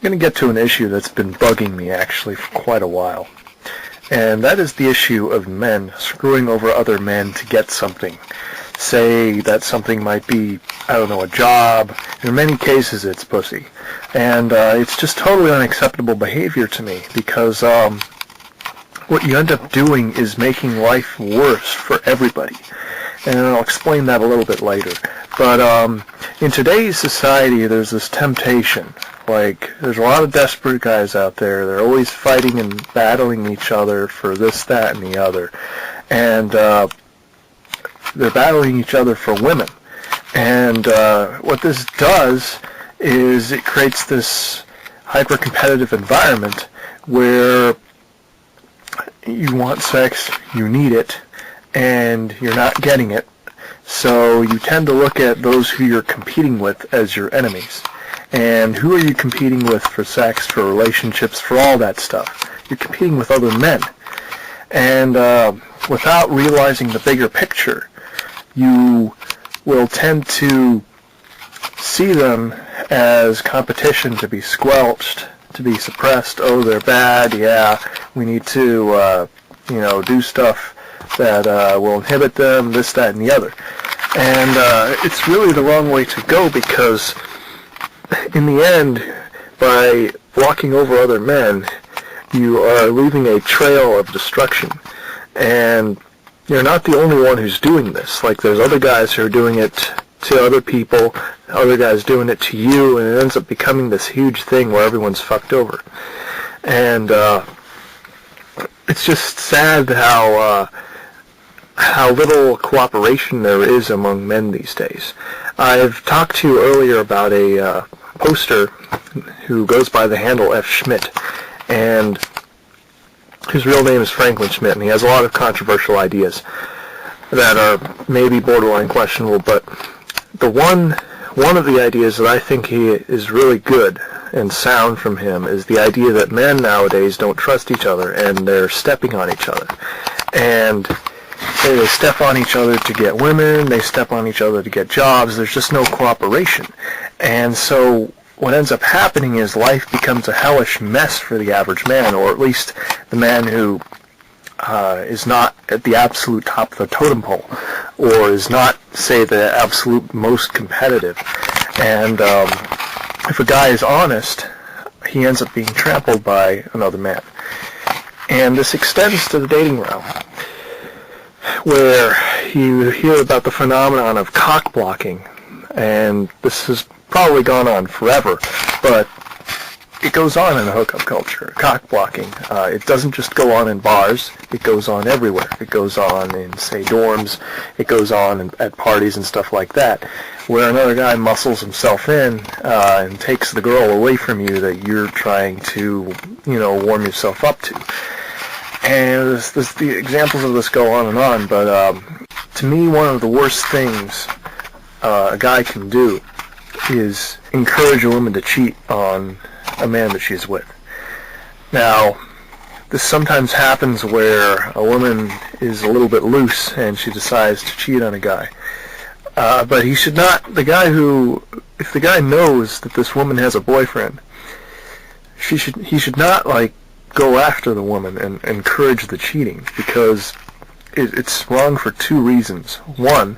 going to get to an issue that's been bugging me actually for quite a while. And that is the issue of men screwing over other men to get something. Say that something might be, I don't know, a job. In many cases it's pussy. And it's just totally unacceptable behavior to me because what you end up doing is making life worse for everybody. And I'll explain that a little bit later. But in today's society, there's this temptation. Like, there's a lot of desperate guys out there. They're always fighting and battling each other for this, that, and the other. And they're battling each other for women. And what this does is it creates this hyper-competitive environment where you want sex, you need it, and you're not getting it. So you tend to look at those who you're competing with as your enemies. And who are you competing with for sex, for relationships, for all that stuff? You're competing with other men. And without realizing the bigger picture, you will tend to see them as competition to be squelched, to be suppressed. Oh, they're bad. Yeah, we need to, do stuff that will inhibit them, this, that, and the other. And it's really the wrong way to go because in the end, by walking over other men, you are leaving a trail of destruction. And you're not the only one who's doing this. Like, there's other guys who are doing it to other people, other guys doing it to you, and it ends up becoming this huge thing where everyone's fucked over. And it's just sad how little cooperation there is among men these days. I've talked to you earlier about a poster who goes by the handle F. Schmidt, and his real name is Franklin Schmidt, and he has a lot of controversial ideas that are maybe borderline questionable, but the one of the ideas that I think he is really good and sound from him is the idea that men nowadays don't trust each other, and they're stepping on each other. And they step on each other to get women, they step on each other to get jobs, there's just no cooperation. And so what ends up happening is life becomes a hellish mess for the average man, or at least the man who is not at the absolute top of the totem pole, or is not, say, the absolute most competitive. And if a guy is honest, he ends up being trampled by another man. And this extends to the dating realm, where you hear about the phenomenon of cock blocking, and this has probably gone on forever, but it goes on in the hookup culture, cock blocking. It doesn't just go on in bars, it goes on everywhere. It goes on in, say, dorms, it goes on at parties and stuff like that, where another guy muscles himself in and takes the girl away from you that you're trying to, warm yourself up to. And the examples of this go on, but to me, one of the worst things a guy can do is encourage a woman to cheat on a man that she's with. Now, this sometimes happens where a woman is a little bit loose and she decides to cheat on a guy. But he should not, if the guy knows that this woman has a boyfriend, he should not, go after the woman and encourage the cheating, because it's wrong for two reasons. One,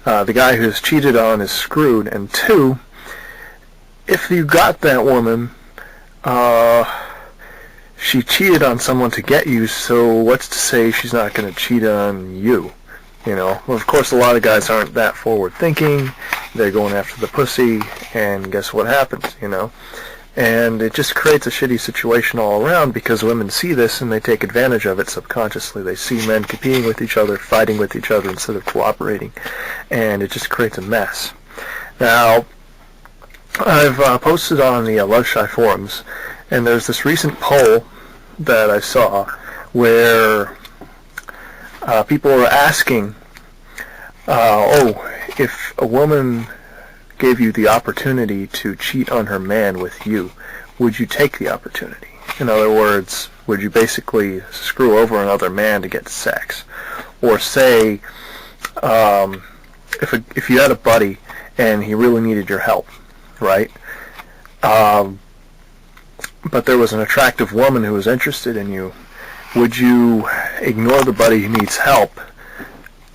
the guy who's cheated on is screwed, and two, if you got that woman, she cheated on someone to get you, so what's to say she's not going to cheat on you? Well, of course, a lot of guys aren't that forward-thinking. They're going after the pussy, and guess what happens, And it just creates a shitty situation all around, because women see this and they take advantage of it subconsciously. They see men competing with each other, fighting with each other instead of cooperating, and it just creates a mess. Now, I've posted on the Love Shy forums, and there's this recent poll that I saw where people were asking, if a woman gave you the opportunity to cheat on her man with you, would you take the opportunity? In other words, would you basically screw over another man to get sex? Or say, if you had a buddy and he really needed your help, right? but there was an attractive woman who was interested in you, would you ignore the buddy who needs help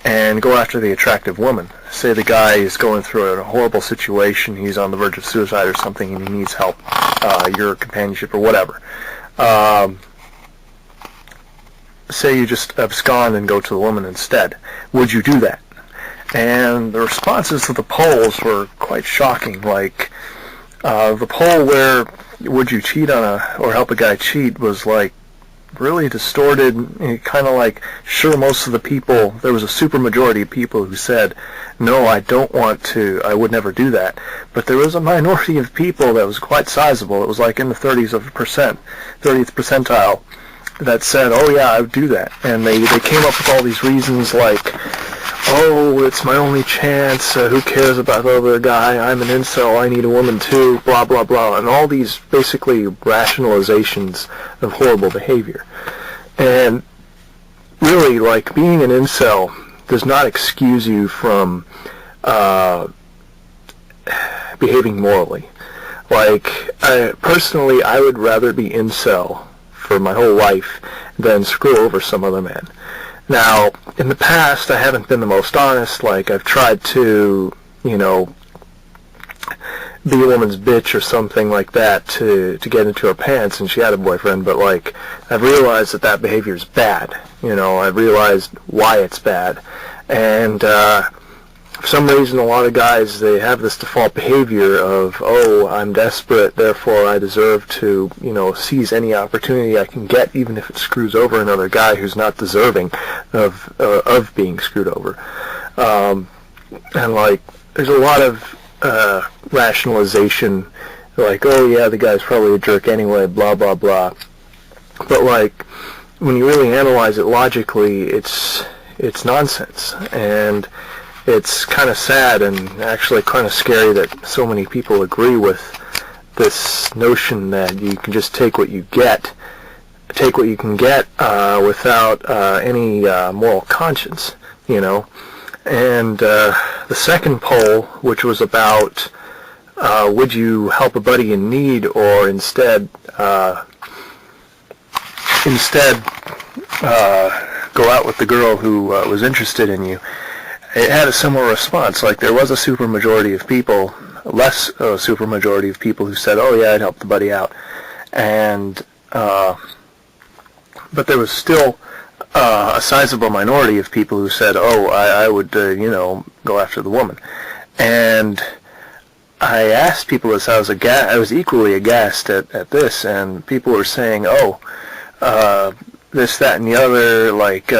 and go after the attractive woman? Say the guy is going through a horrible situation, he's on the verge of suicide or something, and he needs help, your companionship or whatever. Say you just abscond and go to the woman instead. Would you do that? And the responses to the polls were quite shocking. Like, the poll where would you cheat on or help a guy cheat was like really distorted. Kind of like, sure, most of the people, there was a super majority of people who said, no, I don't want to, I would never do that. But there was a minority of people that was quite sizable. It was like in the 30th percentile, that said, oh yeah, I would do that. And they came up with all these reasons like, oh, it's my only chance, who cares about the other guy, I'm an incel, I need a woman too, blah, blah, blah, and all these basically rationalizations of horrible behavior. And really, like, being an incel does not excuse you from behaving morally. Like, personally, I would rather be incel for my whole life than screw over some other man. Now, in the past, I haven't been the most honest. Like, I've tried to, be a woman's bitch or something like that to get into her pants, and she had a boyfriend, but, like, I've realized that behavior is bad. I've realized why it's bad. And, for some reason, a lot of guys, they have this default behavior of, oh, I'm desperate, therefore I deserve to, seize any opportunity I can get, even if it screws over another guy who's not deserving of being screwed over. And, like, there's a lot of rationalization, like, oh, yeah, the guy's probably a jerk anyway, blah, blah, blah. But, like, when you really analyze it logically, it's nonsense. And it's kind of sad and actually kind of scary that so many people agree with this notion that you can just take what you can get without any moral conscience, And the second poll, which was about would you help a buddy in need or instead go out with the girl who was interested in you, it had a similar response. Like, there was a super majority of people, less super majority of people who said, oh yeah, I'd help the buddy out. And, but there was still a sizable minority of people who said, oh, I would, go after the woman. And I asked people this, I was equally aghast at this, and people were saying, oh, this, that, and the other, like,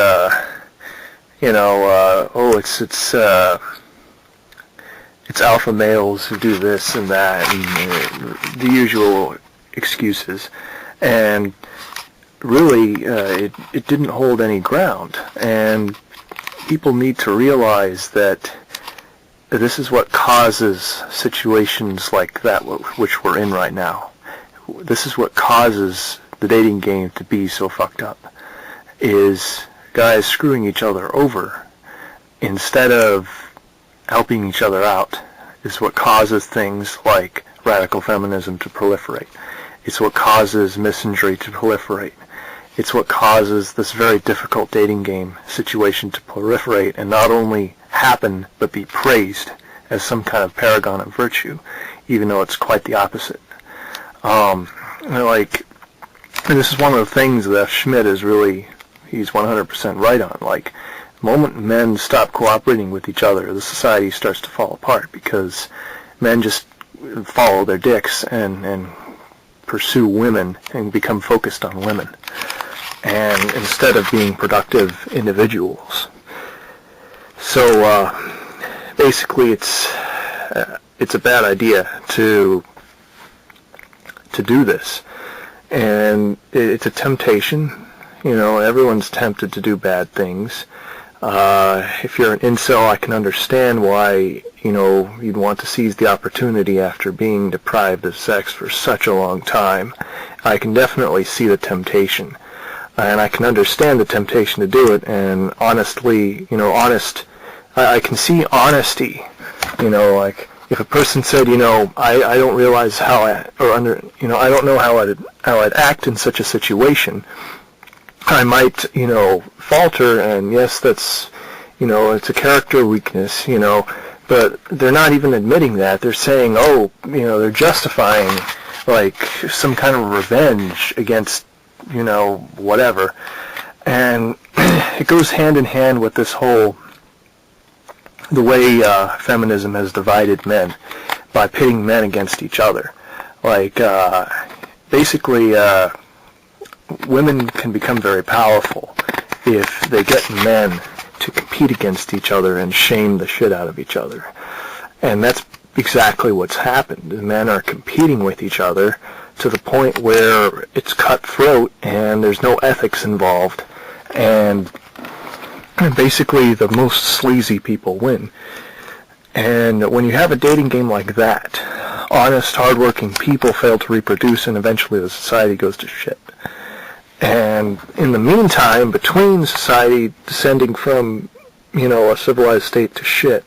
it's alpha males who do this and that, and the usual excuses. And really, it didn't hold any ground. And people need to realize that this is what causes situations like that which we're in right now. This is what causes the dating game to be so fucked up, is guys screwing each other over instead of helping each other out is what causes things like radical feminism to proliferate. It's what causes misandry to proliferate. It's what causes this very difficult dating game situation to proliferate and not only happen, but be praised as some kind of paragon of virtue, even though it's quite the opposite. And this is one of the things that F. Schmidt is really, he's 100% right on. Like, the moment men stop cooperating with each other, the society starts to fall apart because men just follow their dicks and pursue women and become focused on women, and instead of being productive individuals. So basically, it's a bad idea to do this, and it's a temptation. Everyone's tempted to do bad things. If you're an incel, I can understand why, you'd want to seize the opportunity after being deprived of sex for such a long time. I can definitely see the temptation. And I can understand the temptation to do it, and honestly, I can see honesty. Like, If a person said, I don't realize how I don't know how I'd act in such a situation, I might, falter, and yes, that's, it's a character weakness, but they're not even admitting that. They're saying, they're justifying, like, some kind of revenge against, whatever. And it goes hand in hand with this whole, the way feminism has divided men by pitting men against each other. Like, basically, women can become very powerful if they get men to compete against each other and shame the shit out of each other. And that's exactly what's happened. The men are competing with each other to the point where it's cutthroat and there's no ethics involved. And basically the most sleazy people win. And when you have a dating game like that, honest, hardworking people fail to reproduce, and eventually the society goes to shit. And in the meantime, between society descending from, a civilized state to shit,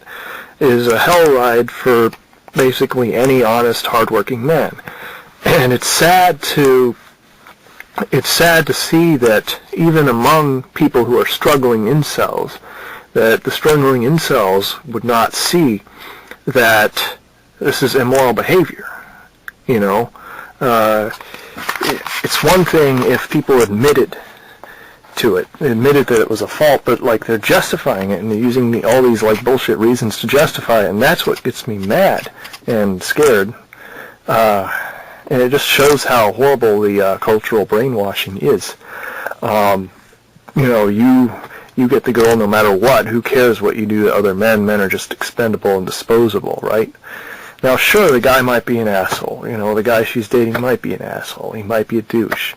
is a hell ride for basically any honest, hardworking man. And it's sad to see that even among people who are struggling incels, that the struggling incels would not see that this is immoral behavior. It's one thing if people admitted that it was a fault, but like they're justifying it and they're using all these like bullshit reasons to justify it, and that's what gets me mad and scared. And it just shows how horrible the cultural brainwashing is. You get the girl no matter what. Who cares what you do to other men? Men are just expendable and disposable, right? Now, sure, the guy might be an asshole. The guy she's dating might be an asshole. He might be a douche.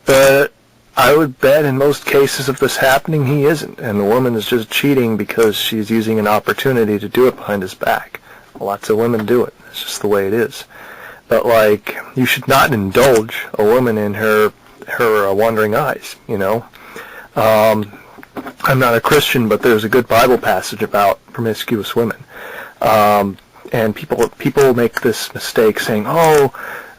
But I would bet in most cases of this happening, he isn't. And the woman is just cheating because she's using an opportunity to do it behind his back. Lots of women do it. It's just the way it is. But, like, you should not indulge a woman in her wandering eyes, I'm not a Christian, but there's a good Bible passage about promiscuous women. And people make this mistake saying, a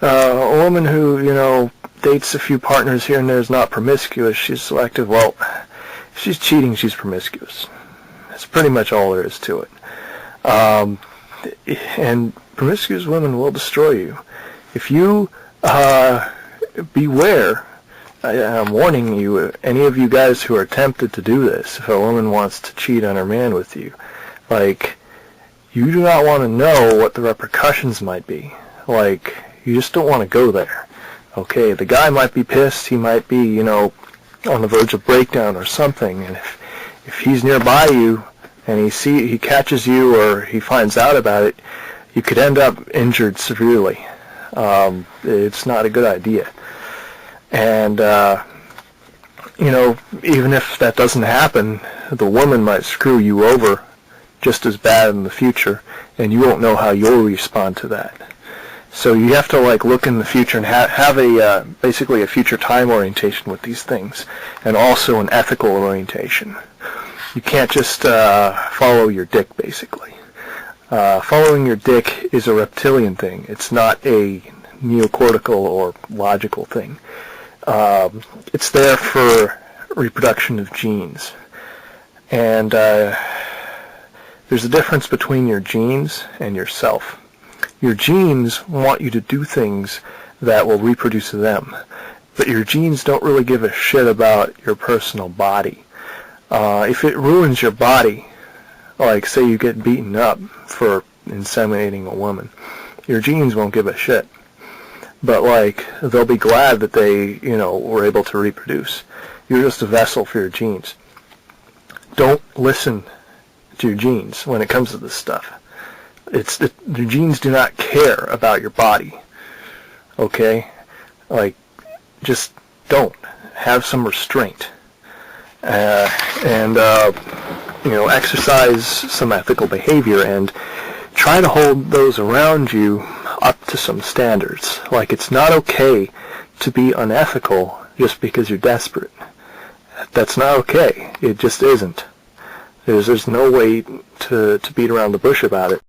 woman who, dates a few partners here and there is not promiscuous, she's selective. Well, if she's cheating, she's promiscuous. That's pretty much all there is to it. And promiscuous women will destroy you. If you beware, I'm warning you, any of you guys who are tempted to do this, if a woman wants to cheat on her man with you, like, you do not want to know what the repercussions might be. Like, you just don't want to go there. Okay, the guy might be pissed, he might be, on the verge of breakdown or something, and if he's nearby you and he catches you or he finds out about it, you could end up injured severely. It's not a good idea. And, even if that doesn't happen, the woman might screw you over just as bad in the future, and you won't know how you'll respond to that. So you have to look in the future and have a basically a future time orientation with these things, and also an ethical orientation. You can't just follow your dick, basically. Following your dick is a reptilian thing. It's not a neocortical or logical thing. It's there for reproduction of genes. And there's a difference between your genes and yourself. Your genes want you to do things that will reproduce them, but your genes don't really give a shit about your personal body. If it ruins your body, like say you get beaten up for inseminating a woman, your genes won't give a shit. But they'll be glad that they, were able to reproduce. You're just a vessel for your genes. Don't listen to your genes when it comes to this stuff. Your genes do not care about your body. Okay? Just don't. Have some restraint. Exercise some ethical behavior and try to hold those around you up to some standards. It's not okay to be unethical just because you're desperate. That's not okay. It just isn't. There's no way to beat around the bush about it.